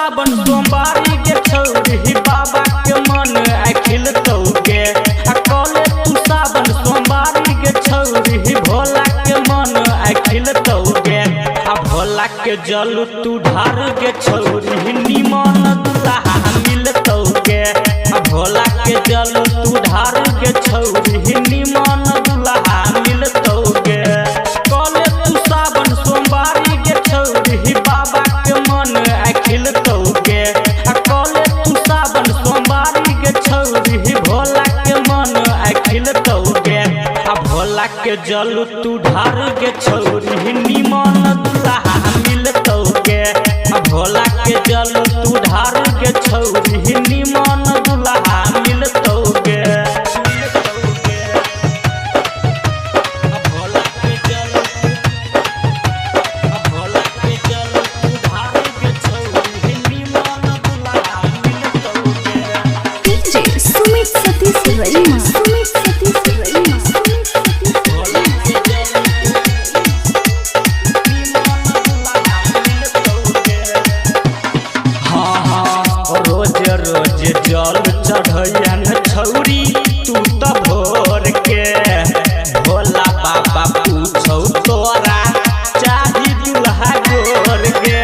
सावन सोमवारी के छौरी बाबा के मन अखिल तौगे कले तू सावन सोमवारी के छौरी भोला के मन अखिल तौगे भोला के जल तू ढार के छौरी निमन दुल्हा मिल तौगे भोला के जल तू ढार के छौरी निमन दुल्हा मिल तौगे कले तू सावन सोमवारी के छौरी बाबा के मन अखिल तौगे कले तू सावन सोमवारी के छौरी भोला के मन अखिल तौगे भोला के जल तू ढार के छौरी निमन दुल्हा मिल तौगे भोला के जल तू ढार के छौरी निमन दुल्हा मिल तौगे सुमित सतीश रईमा सुमित सतीश रईमा रोज रोज जल चढ़ैया न छौरी तू त भोर के भोला बाबा पूछौ तोरा चाही दुल्हा गोर के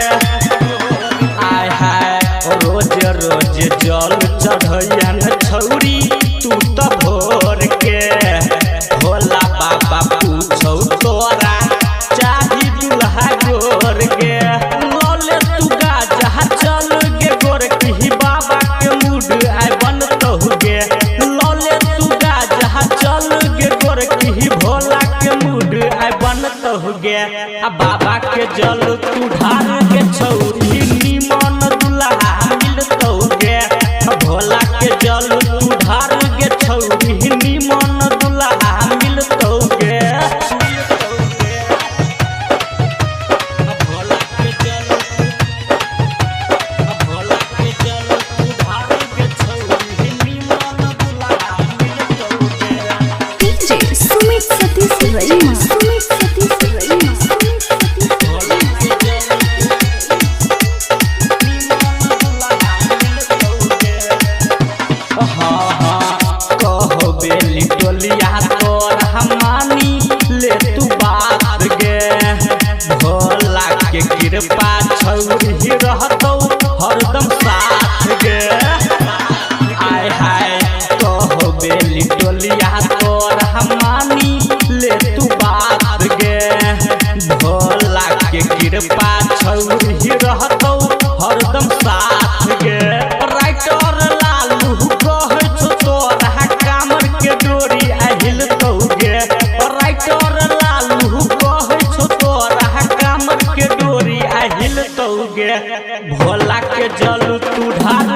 आय हाय रोज रोज जल चढ़ैया न छौरी तू त भोर के भोला बाबा पूछौ तोरा चाही दुल्हा गोर के लले तू गाजा चल गे गोर की बाबा के मूड आय बन तहुगे लले तू गाजा चल गे गोर की भोला के मूड आय बन तहुगे बाबा के जल तू ढार के छौरी निमन दुल्हा मिल तहुगे भोला के जल तू ढार के छौरी निमन दुल्हा मिल तहुगे भोला के जल तू ढार के छौरी निमन दुल्हा मिल तहुगे डीजे सुमित सतीश रईमा सुमित सतीश रईमा सुमित सतीश कहो बेली टोलिया तोर हमानी ले तू बात गे भोला के कृपा छौरी रहतौ हरदम साथ गे आय हाय कहो बेली टोलिया तोर हमानी ले तू बात गे भोला के कृपा छौरी रहतौ हरदम साथ गे राइटर लालू कहै छौ तोरा कामर के डोरी आहिल तौगे राइटर लालू कहै छौ तोरा कामर के डोरी आहिल तौगे भोला के जल तू ढार